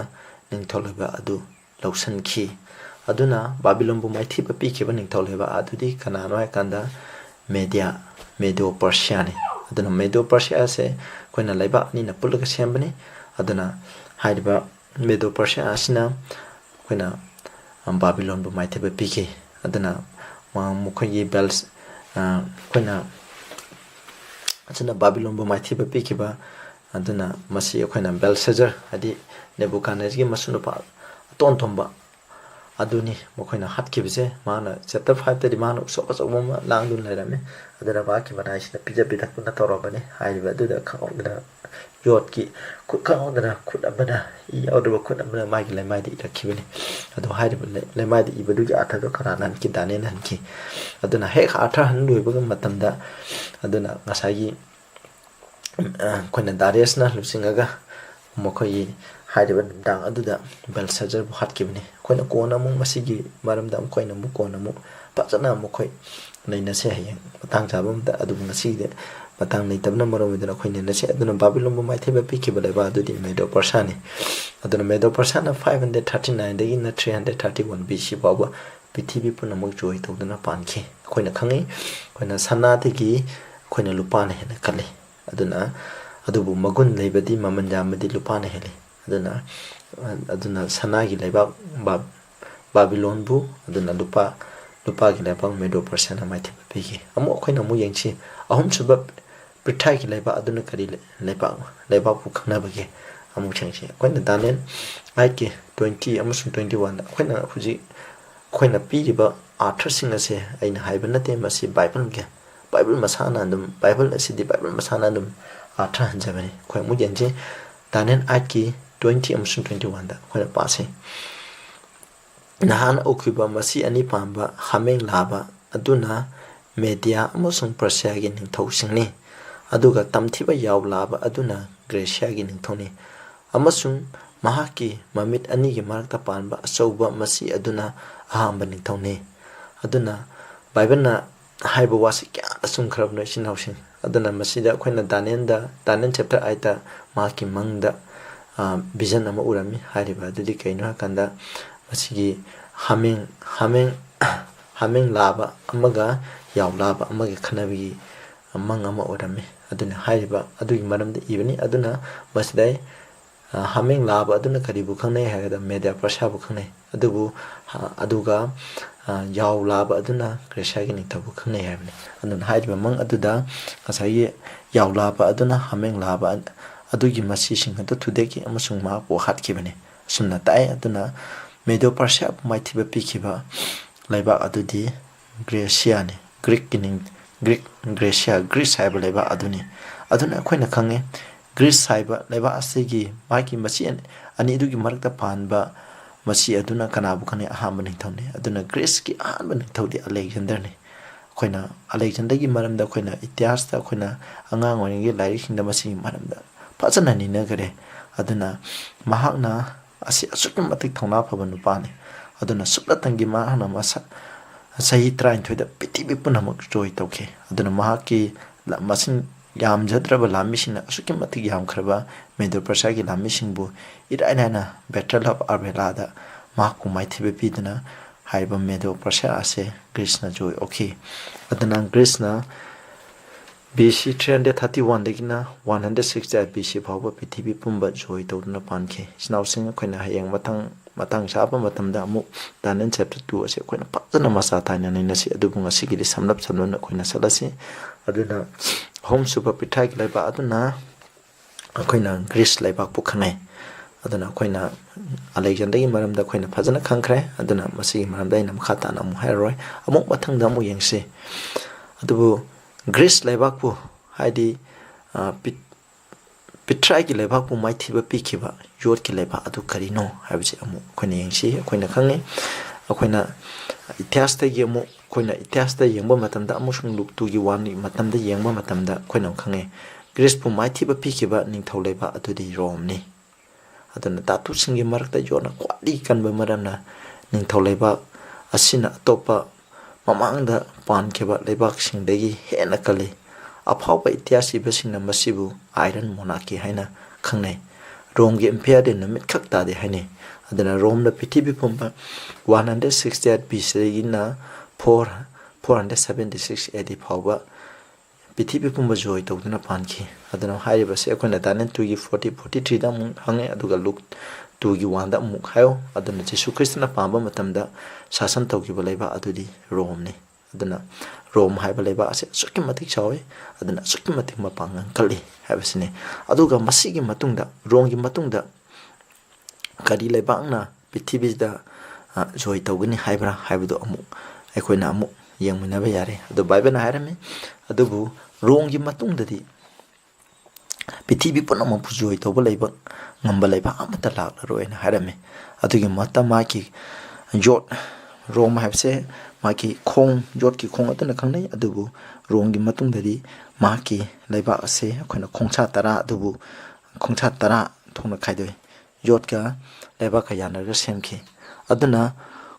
ningthau leba adu lausan ki aduna Babylon bu maithi ba pi kheba ningthau leba adudi kanano hai kanda Medo Persia ni aduna Medo Persia se koina leba ni na pulga sembani aduna haiba Medo Persia asina koina Babylon bu maithi ba pi ke aduna mukhoyi Bels koina achana Babylon bu maithi ba pi kiba aduna masi koina Belshazzar adi Nebuchadnezzar gi masunu pa ton thomba aduni mukhoina hatkibise mana chapter 5 tadi mana soba soba langdun lairame adara ba ki bana isna pija pita kunna torobani haiba duda khawdra yot ki khawdra khudabana yawdra khudabana magi lemadi rakhibani adu haiba lemadi ibadu gi atha karanan ki danen han ki aduna hek atha han loibaga matamda aduna ngasagi koina Darius na lusingaga mokhoi haiba dang aduda Belshazzar bu hatkibani koina kona mu masigi maramda koina mu kona mu pajana mokhoi naina se hayang patang jabam da adu ngasi de patang nei tabna marom de koina na se aduna Babylon bu mai theba piki ba leba adu di Medo Persia ni aduna Medo Persia na 539 de in 331 BC bawa pithibhi puna muk joy tawdana panki koina khangi koina sana de gi koina lupa na hena kale aduna adubu magun leibadi mamanja madi lupa na hele aduna sana gi leba Babylon bu aduna lupa gi leba Medo Persia na mai theba piki amo koina mu yengchi ahum suba prithai gi leba aduna kari leba pu khna bage amu changchi koina danen ai ki 20 amusung 21 koina huji koina piriba arthur sing ase aina haiba nate masi Bible masana dum Bible asidi Bible masana dum arthur hanjabani koi mu yenchi danen ai ki 20 amusung 21 da koina pase nahan okuba masi ani pamba hameng laba aduna Media amusung Persia gi ningthau singni aduga tamthiba yaw laba aduna Gracia gi ningthoni amasung mahaki mamit ani gi marakta panba achauba masi aduna ahamba ningthoni aduna Bible na haiba wasi kya asung kharab no sin housing aduna masida khoina Daniel chapter 8 ta mahaki mangda vision ama urami hariba adudi kaino kanda masigi hameng laba amaga yaw laba amaga khanabi amang ama urami aduna hariba adugi maramda ibani aduna masidai hameng laba aduna karibu khangnai hagada Media Persia bu khangnai aduga yaw laba aduna Gracia gi ningthabu khangnai habni aduna hariba mang aduda asai yaw laba aduna hameng laba adugi masi sing adu thudeki amasung ma po hatkibani sunna tai aduna Medo Persia maithiba pikiba laiba adudi Gracia ni Greek Gracia Greece haiba laiba aduni aduna khoina khange Greece haiba laiba asigi maki masi ani adugi marakta panba masi aduna kanabu khane ahamba ningthawni aduna Greece ki ahamba ningthawdi Alexander ni khoina Alexander gi maramda khoina itihas ta khoina angang oningi lairik hingda masi maramda pachana ni na gare aduna mahakna asi asukki matik thongna phaba nupani aduna supla tangi mahana masa sahi train thoida pitibi punamak joy tawke aduna mahaki masin yam jadraba lamisina asukki matik yam khraba Medo Persia gi lamisingbu iraina battle of Arbela mahku maithibe pidna haiba Medo Persia ase Greece na joy okay aduna Greece na BC 331 dekina 160 BC phawba prithibi pumba joy tawduna panke snausing khoina hayang matang sapa matamda amu danen chapter 2 ase khoina pajana masa thaina nina si adubunga sigili samlap samlona khoina salasi aduna home super pithai laiba aduna khoina Greece laiba pukhanai aduna khoina Alexander gi maramda khoina phajana khangkhre aduna masigi maramda ina khata na mu hairoi amuk mathangda mu yengse adubu Greece laibak pu haidi pitrai ki laibak pu maithiba pikiba yot ki laibak adu karino haibchi amu khoina yengsi khoina khangne khoina itihas ta yemu khoina itihas ta yengba matamda amusung luktu gi wani matamda yengba matamda khoina khange ꯒ꯭ꯔꯤꯁꯄꯨ ꯃꯥꯏꯊꯤꯕ ꯄꯤꯈꯤꯕ ꯅꯤꯡꯊꯧ ꯂꯩꯕꯥꯛ ꯑꯗꯨꯗꯤ ꯔꯣꯝꯅꯤ ꯑꯗꯨꯅ ꯙꯥꯇꯨꯁꯤꯡꯒꯤ ꯃꯔꯛꯇ ꯌꯣꯠꯅ ꯈ꯭ꯋꯥꯏꯗꯒꯤ ꯀꯟꯕ ꯃꯔꯝꯅ ꯅꯤꯡꯊꯧ ꯂꯩꯕꯥꯛ ꯑꯁꯤꯅ ꯑꯇꯣꯞꯄ ꯃꯃꯥꯡꯗ ꯄꯥꯟꯈꯤꯕ ꯂꯩꯕꯥꯛꯁꯤꯡꯗꯒꯤ ꯍꯦꯟꯅ ꯀꯜꯂꯤ ꯑꯐꯥꯎꯕ ꯏꯇꯤꯍꯥꯁ ꯏꯕꯁꯤꯡꯅ ꯃꯁꯤꯕꯨ ꯑꯥꯏꯔꯟ ꯃꯣꯅꯥꯔꯀꯤ ꯍꯥꯏꯅ ꯈꯪꯅꯩ ꯔꯣꯝꯒꯤ ꯏꯝꯄꯤꯌꯔꯗꯤ ꯅꯨꯃꯤꯠ ꯈꯛ ꯇꯥꯗꯦ ꯍꯥꯏꯅꯩ ꯑꯗꯨꯅ ꯔꯣꯝꯅ ꯄ꯭ꯔꯤꯊꯤꯕꯤ ꯄꯨꯝꯕ 168 BCꯗꯒꯤꯅ 476 AD ꯐꯥꯎꯕ ꯄ꯭ꯔꯤꯊꯤꯕꯤ ꯄꯨꯝꯕ ꯖꯣꯏ ꯇꯧꯗꯨꯅ ꯄꯥꯟꯈꯤ ꯑꯗꯨꯅ ꯍꯥꯏꯔꯤꯕꯁꯦ ꯑꯩꯈꯣꯏꯅ ꯗꯥꯅꯤꯌꯦꯜ 2ꯒꯤ 40-43ꯗ ꯑꯃꯨꯛ ꯍꯪꯉꯦ ꯑꯗꯨꯒ ꯂꯨꯛ 2ꯒꯤ 1ꯗ ꯑꯃꯨꯛ ꯍꯥꯏꯌꯣ ꯑꯗꯨꯅ ꯖꯤꯁꯨ ꯈ꯭ꯔꯤꯁꯇꯅ ꯄꯥꯟꯕ ꯃꯇꯝꯗ ꯁꯥꯁꯟ ꯇꯧꯈꯤꯕ ꯂꯩꯕꯥꯛ ꯑꯗꯨꯗꯤ ꯔꯣꯝꯅꯤ ꯑꯗꯨꯅ ꯔꯣꯝ ꯍꯥꯏꯕ ꯂꯩꯕꯥꯛ ꯑꯁꯤ ꯑꯁꯨꯛꯀꯤ ꯃꯇꯤꯛ ꯆꯥꯎꯏ ꯑꯗꯨꯅ ꯑꯁꯨꯛꯀꯤ ꯃꯇꯤꯛ ꯃꯄꯥꯡꯒꯜ ꯀꯜꯂꯤ ꯍꯥꯏꯕꯁꯤꯅꯤ ꯑꯗꯨꯒ ꯃꯁꯤꯒꯤ ꯃꯇꯨꯡꯗ ꯔꯣꯝꯒꯤ ꯃꯇꯨꯡꯗ ꯀꯔꯤ ꯂꯩꯕꯥꯛꯅ ꯄ꯭ꯔꯤꯊꯤꯕꯤꯗ ꯖꯣꯏ ꯇꯧꯒꯅꯤ ꯍꯥꯏꯕ꯭ꯔꯥ ꯍꯥꯏꯕꯗꯨ ꯑꯃꯨꯛ ꯑꯩꯈꯣꯏꯅ ꯑꯃꯨꯛ ꯌꯦꯡꯃꯤꯟꯅꯕ ꯌꯥꯔꯦ ꯑꯗꯨ ꯕꯥꯏꯕꯜꯅ ꯍꯥꯏꯔꯝꯃꯤ ꯑꯗꯨꯕꯨ ꯔꯣꯝꯒꯤ ꯃꯇꯨꯡꯗꯗꯤ ꯄ꯭ꯔꯤꯊꯤꯕꯤ ꯄꯨꯝꯅꯃꯛꯄꯨ ꯖꯣꯏ ꯇꯧꯕ ꯉꯝꯕ ꯂꯩꯕꯥꯛ ꯑꯃꯠꯇ ꯂꯥꯛꯂꯔꯣꯏꯅ ꯍꯥꯏꯔꯝꯃꯤ ꯑꯗꯨꯒꯤ ꯃꯍꯨꯠꯇ ꯃꯥꯒꯤ ꯌꯣꯠ ꯔꯣꯝ ꯍꯥꯏꯕꯁꯦ ꯃꯥꯒꯤ ꯈꯣꯡ ꯌꯣꯠꯀꯤ ꯈꯣꯡ ꯑꯗꯨꯅ ꯈꯪꯅꯩ ꯑꯗꯨꯕꯨ ꯔꯣꯝꯒꯤ ꯃꯇꯨꯡꯗꯗꯤ ꯃꯍꯥꯛꯀꯤ ꯂꯩꯕꯥꯛ ꯑꯁꯦ ꯑꯩꯈꯣꯏꯅ ꯈꯣꯡꯁꯥ 10 ꯑꯗꯨꯕꯨ ꯈꯣꯡꯁꯥ 10 ꯊꯣꯛꯅ ꯈꯥꯏꯗꯣꯛꯏ ꯌꯣꯠꯀ ꯂꯩꯕꯥꯛꯀ ꯌꯥꯅꯔꯒ ꯁꯦꯝꯈꯤ ꯑꯗꯨꯅ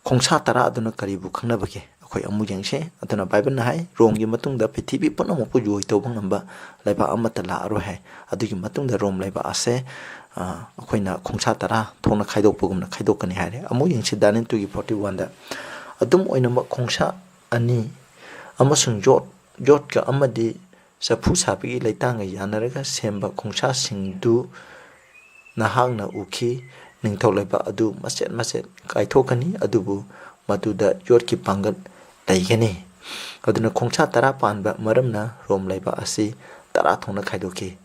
ꯈꯣꯡꯁꯥ 10 ꯑꯗꯨꯅ ꯀꯔꯤꯕꯨ ꯈꯪꯅꯕꯒꯦ ꯑꯩꯈꯣꯏ ꯑꯃꯨꯛ ꯌꯦꯡꯁꯤ ꯑꯗꯨꯅ ꯕꯥꯏꯕꯜꯅ ꯍꯥꯏ ꯔꯣꯝꯒꯤ ꯃꯇꯨꯡꯗ ꯄ꯭ꯔꯤꯊꯤꯕꯤ ꯄꯨꯝꯅꯃꯛꯄꯨ ꯖꯣꯏ ꯇꯧꯕ ꯉꯝꯕ ꯂꯩꯕꯥꯛ ꯑꯃꯠꯇ ꯂꯥꯛꯑꯔꯣꯏ ꯍꯥꯏ ꯑꯗꯨꯒꯤ ꯃꯇꯨꯡꯗ ꯔꯣꯝ ꯂꯩꯕꯥꯛ ꯑꯁꯦ ꯑꯩꯈꯣꯏꯅ ꯈꯣꯡꯁꯥ 10 ꯊꯣꯛꯅ ꯈꯥꯏꯗꯣꯛꯄꯒꯨꯝꯅ ꯈꯥꯏꯗꯣꯛꯀꯅꯤ ꯍꯥꯏꯔꯦ ꯑꯃꯨꯛ ꯌꯦꯡꯁꯤ ꯗꯥꯅꯤꯌꯦꯜ 2ꯒꯤ 41ꯗ ꯑꯗꯨꯝ ꯑꯣꯏꯅꯃꯛ ꯈꯣꯡꯁꯥ 2 ꯑꯃꯁꯨꯡ ꯌꯣꯠꯀ ꯑꯃꯗꯤ ꯆꯐꯨ ꯁꯥꯕꯒꯤ ꯂꯩꯇꯥꯡꯒ ꯌꯥꯅꯔꯒ ꯁꯦꯝꯕ ꯈꯣꯡꯁꯥꯁꯤꯡꯗꯨ ꯅꯍꯥꯛꯅ ꯎꯈꯤ ꯅꯤꯡꯊꯧ ꯂꯩꯕꯥꯛ ꯑꯗꯨ ꯃꯆꯦꯠ ꯃꯆꯦꯠ ꯀꯥꯏꯊꯣꯛꯀꯅꯤ ꯑꯗꯨꯕꯨ ꯃꯗꯨꯗ ꯌꯣꯠꯀꯤ ꯄꯥꯡꯒꯜ ꯂꯩꯒꯅꯤ ꯑꯗꯨꯅ ꯈꯣꯡꯁꯥ 10 ꯄꯥꯟꯕ ꯃꯔꯝꯅ ꯔꯣꯝ ꯂꯩꯕꯥꯛ ꯑꯁꯤ 10 ꯊꯣꯛꯅ ꯈꯥꯏꯗꯣꯛꯈꯤ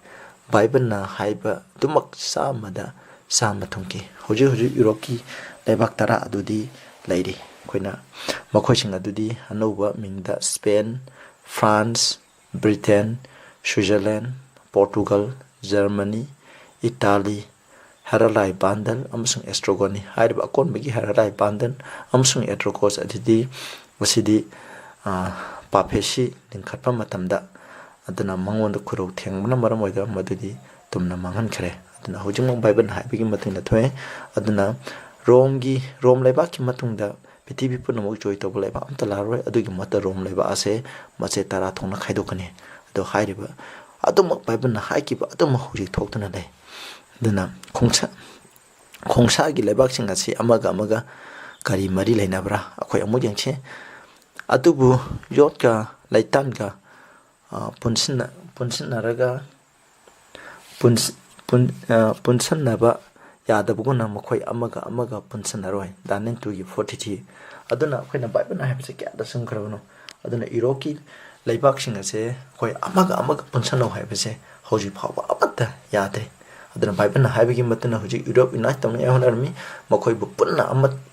ꯕꯥꯏꯕꯜꯅ ꯍꯥꯏꯕ ꯑꯗꯨꯃꯛ 100% ꯊꯨꯡꯈꯤ ꯍꯧꯖꯤꯛ ꯌꯨꯔꯣꯞꯀꯤ ꯂꯩꯕꯥꯛ 10 ꯑꯗꯨꯗꯤ ꯂꯩꯔꯤ ꯑꯩꯈꯣꯏꯅ ꯃꯈꯣꯏꯁꯤꯡ ꯑꯗꯨꯗꯤ ꯑꯅꯧꯕ ꯃꯤꯡꯗ Spain France Britain Switzerland Portugal Germany Italy ꯍꯦꯔꯥꯂꯥꯏ ꯕꯥꯟꯗꯜ ꯑꯃꯁꯨꯡ ꯑꯦꯁꯇ꯭ꯔꯣꯒꯣꯟꯅꯤ ꯍꯥꯏꯔꯤꯕ ꯑꯀꯣꯟꯕꯒꯤ ꯍꯦꯔꯥꯂꯥꯏ ꯕꯥꯟꯗꯜ ꯑꯃꯁꯨꯡ ꯑꯦꯇ꯭ꯔꯣꯀꯣꯁ ꯑꯁꯤꯗꯤ ꯄꯥꯐꯦꯁꯤ ꯂꯤꯡꯈꯠꯄ ꯃꯇꯝꯗ ꯑꯗꯨꯅ ꯃꯉꯣꯟꯗ ꯈꯨꯔꯧ ꯊꯦꯡꯕꯅ ꯃꯔꯝ ꯑꯣꯏꯗꯨꯅ ꯃꯗꯨꯗꯤ ꯇꯨꯝꯅ ꯃꯥꯡꯍꯟꯈ꯭ꯔꯦ ꯑꯗꯨꯅ ꯍꯧꯖꯤꯛꯃꯛ ꯕꯥꯏꯕꯜꯅ ꯍꯥꯏꯕꯒꯤ ꯃꯇꯨꯡꯗ ꯊꯣꯛꯑꯦ ꯑꯗꯨꯅ ꯔꯣꯝ ꯂꯩꯕꯥꯛꯀꯤ ꯃꯇꯨꯡꯗ ꯄ꯭ꯔꯤꯊꯤꯕꯤ ꯄꯨꯝꯅꯃꯛ ꯖꯣꯏ ꯇꯧꯕ ꯂꯩꯕꯥꯛ ꯑꯝꯇ ꯂꯥꯛꯑꯔꯣꯏ ꯑꯗꯨꯒꯤ ꯃꯍꯨꯠꯇ ꯔꯣꯝ ꯂꯩꯕꯥꯛ ꯑꯁꯦ ꯃꯆꯦꯠ 10 ꯊꯣꯛꯅ ꯈꯥꯏꯗꯣꯛꯀꯅꯤ ꯑꯗꯣ ꯍꯥꯏꯔꯤꯕ ꯑꯗꯨꯃꯛ ꯕꯥꯏꯕꯜꯅ ꯍꯥꯏꯈꯤꯕ ꯑꯗꯨꯃꯛ ꯍꯧꯖꯤꯛ ꯊꯣꯛꯇꯨꯅ ꯂꯩ ꯑꯗꯨꯅ ꯈꯣꯡꯁꯥꯒꯤ ꯂꯩꯕꯥꯛꯁꯤꯡ ꯑꯁꯤ ꯑꯃꯒ ꯀꯔꯤ ꯃꯔꯤ ꯂꯩꯅꯕ꯭ꯔꯥ ꯑꯩꯈꯣꯏ ꯑꯃꯨꯛ ꯌꯦꯡꯁꯤ ꯑꯗꯨꯕꯨ ꯌꯣꯠꯀ ꯂꯩꯇꯥꯟꯒ ꯄꯨꯟꯁꯟꯅꯕ ꯌꯥꯗꯕꯒꯨꯝꯅ ꯃꯈꯣꯏ ꯑꯃꯒ ꯄꯨꯟꯁꯟꯅꯔꯣꯏ ꯗꯥꯅꯤꯌꯦꯜ 2ꯒꯤ 43 ꯑꯗꯨꯅ ꯑꯩꯈꯣꯏꯅ ꯕꯥꯏꯕꯜꯅ ꯍꯥꯏꯕꯁꯤ ꯀꯌꯥꯗ ꯆꯨꯝꯈ꯭ꯔꯕꯅꯣ ꯑꯗꯨꯅ ꯌꯨꯔꯣꯞꯀꯤ ꯂꯩꯕꯥꯛꯁꯤꯡ ꯑꯁꯦ ꯑꯩꯈꯣꯏ ꯑꯃꯒ ꯄꯨꯟꯁꯟꯅꯧ ꯍꯥꯏꯕꯁꯦ ꯍꯧꯖꯤꯛ ꯐꯥꯎꯕ ꯑꯃꯠꯇ ꯌꯥꯗ꯭ꯔꯤ ꯑꯗꯨꯅ ꯕꯥꯏꯕꯜꯅ ꯍꯥꯏꯕꯒꯤ ꯃꯇꯨꯡ ꯍꯧꯖꯤꯛ ꯌꯨꯔꯣꯞ ꯌꯨꯅꯥꯏꯠ ꯇꯧꯅꯤꯡꯉꯥꯏ ꯍꯣꯠꯅꯔꯝꯃꯤ ꯃꯈꯣꯏꯕꯨ ꯄꯨꯟꯅ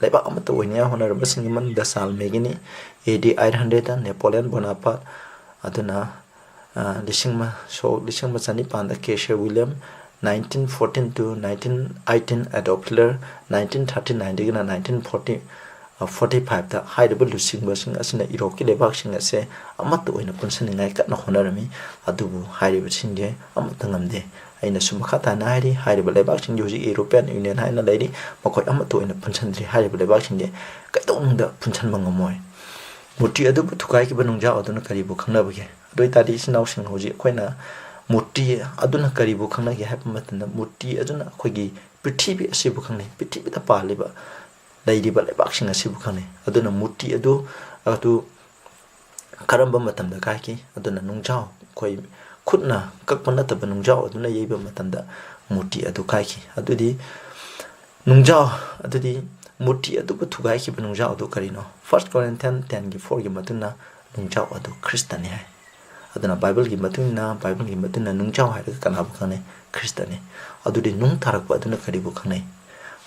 ꯂꯩꯕꯥꯛ ꯑꯃꯠꯇ ꯑꯣꯏꯅꯤꯡꯉꯥꯏ ꯍꯣꯠꯅꯔꯝꯕꯁꯤꯡꯒꯤ ꯃꯅꯨꯡꯗ ꯆꯥꯔꯜꯁ ꯃꯦꯒꯤꯅꯤ AD 800ꯗ ꯅꯦꯄꯣꯂꯤꯌꯟ ꯕꯣꯅꯥꯄꯥꯔꯠ ꯑꯗꯨꯅ 1900ꯗ ꯀꯦꯁꯔ ꯋꯤꯂꯤꯌꯝ 1914 to 1918 ꯑꯦꯗꯣꯜꯐ ꯍꯤꯠꯂꯔ 1939ꯗꯒꯤꯅ 1945ꯗ ꯍꯥꯏꯔꯤꯕ ꯂꯨꯆꯤꯡꯕꯁꯤꯡ ꯑꯁꯤꯅ ꯌꯨꯔꯣꯞꯀꯤ ꯂꯩꯕꯥꯛꯁꯤꯡ ꯑꯁꯦ ꯑꯃꯠꯇ ꯑꯣꯏꯅ ꯄꯨꯟꯁꯟꯅꯤꯡꯉꯥꯏ ꯀꯟꯅ ꯍꯣꯠꯅꯔꯝꯃꯤ ꯑꯗꯨꯕꯨ ꯍꯥꯏꯔꯤꯕꯁꯤꯡꯁꯦ ꯑꯃꯠꯇ ꯉꯝꯗꯦ ꯑꯩꯅꯁꯨ ꯃꯈꯥ ꯇꯥꯅ ꯍꯥꯏꯔꯤ ꯍꯥꯏꯔꯤꯕ ꯂꯩꯕꯥꯛꯁꯤꯡꯁꯦ ꯍꯧꯖꯤꯛ ꯌꯨꯔꯣꯄꯤꯌꯟ ꯌꯨꯅꯤꯌꯟ ꯍꯥꯏꯅ ꯂꯩꯔꯤ ꯃꯈꯣꯏ ꯑꯃꯠꯇ ꯑꯣꯏꯅ ꯄꯨꯟꯁꯟꯗ꯭ꯔꯤ ꯍꯥꯏꯔꯤꯕ ꯂꯩꯕꯥꯛꯁꯤꯡꯁꯦ ꯀꯩꯗꯧꯅꯨꯡꯗ ꯄꯨꯟꯁꯟꯕ ꯉꯝꯃꯣꯏ ꯃꯨꯔꯇꯤ ꯑꯗꯨꯕꯨ ꯊꯨꯒꯥꯏꯈꯤꯕ ꯅꯨꯡꯖꯥꯎ ꯑꯗꯨꯅ ꯀꯔꯤꯕꯨ ꯈꯪꯅꯕꯒꯦ ꯑꯗꯨ ꯑꯣꯏꯇꯥꯔꯗꯤ ꯏꯆꯤꯟ ꯏꯅꯥꯎꯁꯤꯡ ꯍꯧꯖꯤꯛ ꯑꯩꯈꯣꯏꯅ ꯃꯨꯔꯇꯤ ꯑꯗꯨꯅ ꯀꯔꯤꯕꯨ ꯈꯪꯅꯒꯦ ꯍꯥꯏꯕ ꯃꯇꯝꯗ ꯃꯨꯔꯇꯤ ꯑꯗꯨꯅ ꯑꯩꯈꯣꯏꯒꯤ ꯄ꯭ꯔꯤꯊꯤꯕꯤ ꯑꯁꯤꯕꯨ ꯈꯪꯅꯩ ꯄ꯭ꯔꯤꯊꯤꯕꯤꯗ ꯄꯥꯜꯂꯤꯕ ꯂꯩꯔꯤꯕ ꯂꯩꯕꯥꯛꯁꯤꯡ ꯑꯁꯤꯕꯨ ꯈꯪꯅꯩ ꯑꯗꯨꯅ ꯃꯨꯔꯇꯤ ꯑꯗꯨ ꯀꯔꯝꯕ ꯃꯇꯝꯗ ꯀꯥꯏꯈꯤ ꯑꯗꯨꯅ ꯅꯨꯡꯖꯥꯎ ꯑꯩꯈꯣꯏ ꯈꯨꯠꯅ ꯀꯛꯄ ꯅꯠꯇꯕ ꯅꯨꯡꯖꯥꯎ ꯑꯗꯨꯅ ꯌꯩꯕ ꯃꯇꯝꯗ ꯃꯨꯔꯇꯤ ꯑꯗꯨ ꯀꯥꯏꯈꯤ ꯑꯗꯨꯗꯤ ꯃꯨꯔꯇꯤ ꯑꯗꯨꯕꯨ ꯊꯨꯒꯥꯏꯈꯤꯕ ꯅꯨꯡꯖꯥꯎ ꯑꯗꯨ ꯀꯔꯤꯅꯣ 1 Corinthians 10:4ꯒꯤ ꯃꯇꯨꯡꯗ ꯅꯨꯡꯖꯥꯎ ꯑꯗꯨ ꯈ꯭ꯔꯤꯁꯇꯅꯤ ꯍꯥꯏ ꯑꯗꯨꯅ ꯕꯥꯏꯕꯜꯒꯤ ꯃꯇꯨꯡꯏꯟꯅ ꯅꯨꯡꯖꯥꯎ ꯍꯥꯏꯔꯒ ꯀꯅꯥꯕꯨ ꯈꯪꯅꯩ ꯈ꯭ꯔꯤꯁꯇꯅꯤ ꯑꯗꯨꯗꯤ ꯅꯨꯡ ꯇꯥꯔꯛꯄ ꯑꯗꯨꯅ ꯀꯔꯤꯕꯨ ꯈꯪꯅꯩ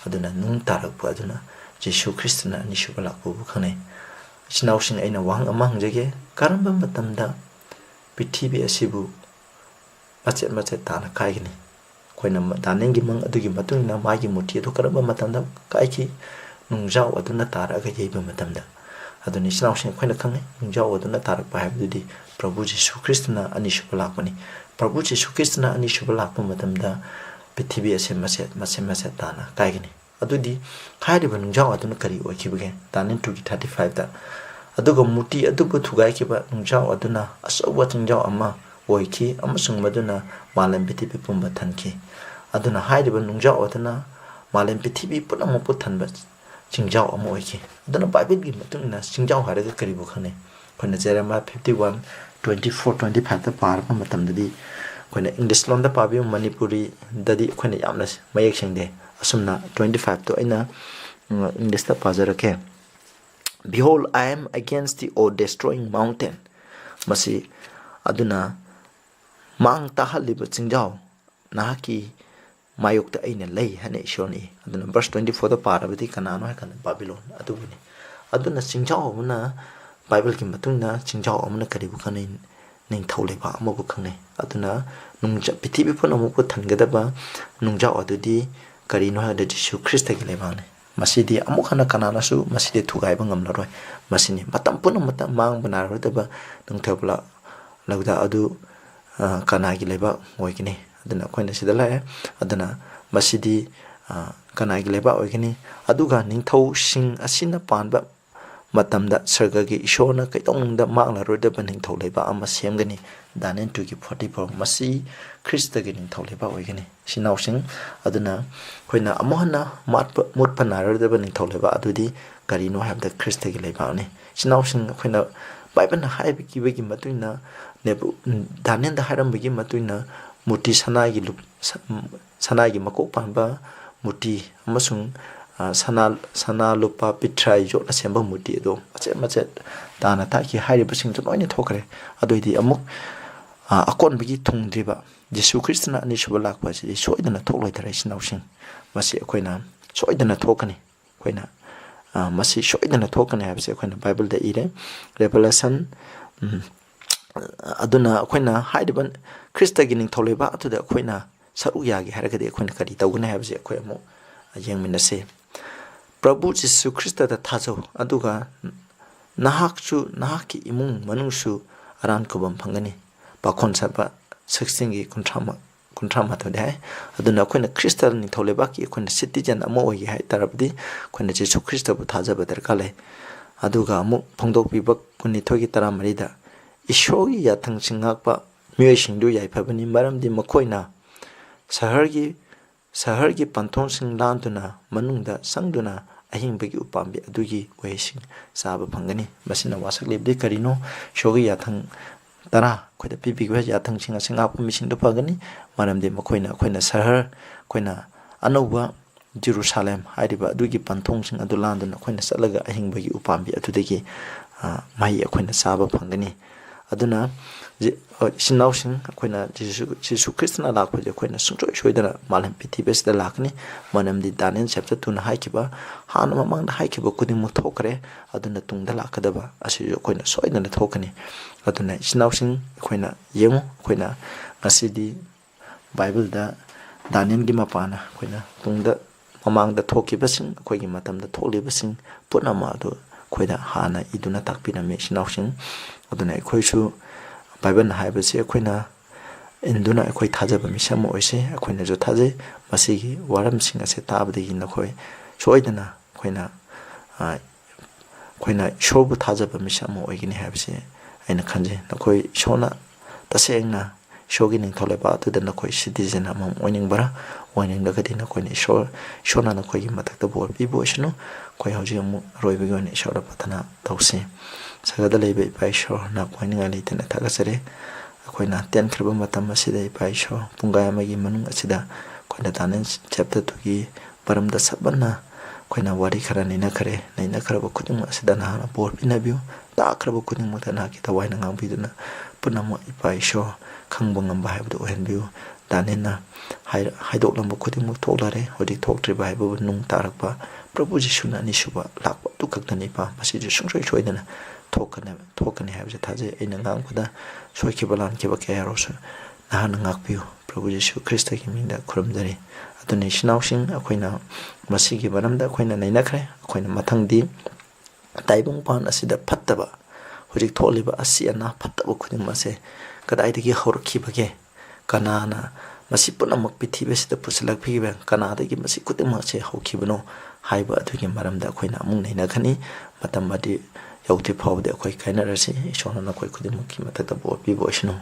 ꯑꯗꯨꯅ ꯅꯨꯡ ꯇꯥꯔꯛꯄ ꯑꯗꯨꯅ ꯖꯤꯁꯨ ꯈ꯭ꯔꯤꯁꯇꯅ ꯑꯅꯤꯁꯨꯕ ꯂꯥꯛꯄꯕꯨ ꯈꯪꯅꯩ ꯏꯆꯤꯟ ꯏꯅꯥꯎꯁꯤꯡ ꯑꯩꯅ ꯋꯥꯍꯪ ꯑꯃ ꯍꯪꯖꯒꯦ ꯀꯔꯝꯕ ꯃꯇꯝꯗ ꯄ꯭ꯔꯤꯊꯤꯕꯤ ꯑꯁꯤꯕꯨ ꯃꯆꯦꯠ ꯇꯥꯅ ꯀꯥꯏꯒꯅꯤ ꯑꯩꯈꯣꯏꯅ ꯗꯥꯅꯤꯌꯦꯜꯒꯤ ꯃꯪ ꯑꯗꯨꯒꯤ ꯃꯇꯨꯡꯏꯟꯅ ꯃꯥꯒꯤ ꯃꯨꯔꯇꯤ ꯑꯗꯨ ꯀꯔꯝꯕ ꯃꯇꯝꯗ ꯀꯥꯏꯈꯤ ꯅꯨꯡꯖꯥꯎ ꯑꯗꯨꯅ ꯇꯥꯔꯛꯑꯒ ꯌꯩꯕ ꯃꯇꯝꯗ ꯑꯗꯨꯅ ꯏꯆꯤꯟ ꯏꯅꯥꯎꯁꯤꯡ ꯑꯩꯈꯣꯏꯅ ꯈꯪꯅꯩ ꯅꯨꯡꯖꯥꯎ ꯑꯗꯨꯅ ꯇꯥꯔꯛꯄ ꯍꯥꯏꯕꯗꯨꯗꯤ ꯄ꯭ꯔꯚꯨ ꯖꯤꯁꯨ ꯈ꯭ꯔꯤꯁꯇꯅ ꯑꯅꯤꯁꯨꯕ ꯂꯥꯛꯄꯅꯤ Prabhu Jesu Krishna ani shuba lakpa matamda pithibi ase maset tana kaigani adudi khairiba nungjao aduna kari oikibage tanin 235 da aduga muti adubu thugai kiba nungjao aduna asoba tungjao ama oiki amasung maduna malam pithibi pumba thanki aduna hairiba nungjao aduna malam pithibi punam pu thanba jingjao ama oiki aduna bible gi matungna jingjao haraga kari bu khane khona Jeremiah 51 24 25 ta parma matamdadi khona English lon da pabi Manipuri dadi khona yamna mayek singde asumna 25 to aina English ta pajarake behold I am against the all destroying mountain masi aduna mang tahaliba jingjao nahaki mayok ta aina lei hane ishoni aduna verse 24 da parabati kanano hakan Babylon adubuni aduna jingjao muna Bible ki matungna jingjao amna karibu kane ning tholeba amabu khane aduna nungja pithibi phun amuku thangadaba nungjao adudi karino ha de Jesu Christ ki lebane masidi amukhana kanana su masidi thugai bangam laroi masini matam pun matam mang banar daba nung thobla lagda adu kana gi leba oikini aduna khoina sidala aduna masidi kana gi leba oikini aduga ning thau sing asina panba matamda sargagi ishona kaitongda mangla rodaba ning tholeba ama semgani danen tu ki 44 masi Krista gi ning tholeba oigani sinausing aduna khoina amohana mut panarodaba ning tholeba adudi karino habda Krista gi lebani sinausing khoina bible na haibi ki begi matuina nebu danen da haram begi matuina muti sanagi lup sanagi makok panba muti amasung sana lupa pitrai jo na semba muti do mache dana ta ki hairi basing to noine thokre adoidi amuk akon bigi thungdriba Jesu Krishna ani shubalak ba si soidana thokloi thare sinausing masi akoina soidana thokani koina masi soidana thokani habse akoina Bible da ire Revelation aduna akoina haidiban Krista gining tholeba atuda akoina saru yagi haragade akoina kari tawgune habse akoi amu yengminase Prabhu Jesu Krista da thajo aduga nahakchu nahaki imung manungsu aran kubam phangani pakhon saba 16 gi kuntrama to dai aduna koina Krista ni tholeba ki koina citizen amo oi hai tarabdi koina Jesu Krista bu thaja badar kale aduga amu phongdok bibak kuni thogi taramari da ishogi yathang singakpa miyoi singdu yai phabani maramdi makoina sahargi panthong sing landuna manungda sangduna ahingbagi upambi adugi wesing saba phangani masina wasak lebde karino shogi yathang tara khoida pipi gwa yathang singa singa pu mising do phagani maramde makoina khoina sahar khoina anoba Jerusalem haidiba adugi panthong sing adu landuna khoina salaga ahingbagi upambi adudagi mai khoina saba phangani aduna sinausing khoina Jesu Krishna lakpa je khoina sungchoi shoidana malam pitibes da lakni manamdi Daniel chapter 2 na haikiba hana mamang da haikiba kuding mu thokre aduna tungda lakadaba asi khoina soidana thokani aduna sinausing khoina yemu khoina ngasidi Bible da Daniel gi mapana khoina tungda mamang da thokibasing khoigi matam da tholibasing punama do khoida hana iduna takpina me sinausing aduna khoisu Bible na haibase khoina induna khoi thajaba misam oise khoina jo thaje masigi waram singa se tabdegi na khoi soidana khoina shobu thajaba misam oigini haibase aina khanje na khoi shona tasengna shogi ning tholeba tu da khoi citizen amam oining bara oining da gadi na khoi ni shona na khoi matak da bor bi boisno khoi hoji mu roibi gone shora patana tausi sagada lebe paisho na poining ali tena tagasare akoina ten khirba matam asida paisho pungaya magi manung asida koina tanen chapter 2 gi paramda sabana koina wari kharani na khare naina kharba kuding asida na bor pinabiu ta kharba kuding mata na ki tawai na ngam biduna punamo paisho khangbangam ba habdu ohenbiu tanena haidok lambo kuding mu tholare hodi thoktre ba habu nung tarakpa Prabhu Jesu na ni shuba lakpa tu kakdani pa masi ju sungsoi choidana thokane habse thaje ina ngam kuda soiki balan ke ba ke rosu na ngakpiu Prabhu Jesu Krista ki minda khuramdari adune sinausing akoina masigi baramda akoina naina khare akoina mathangdi taibung pan asida phattaba hojik tholiba asiana phattaba khuding mase kadaidagi horki bage kanana masi punamak pithibasida pusilakphiba kanadagi masi kudimakse hokibano haiba adugi maramda akoina amung nainakhani matam adi yauti phawde akoi kainarasi ishona nakoi kudimakki matakta bo pi boishno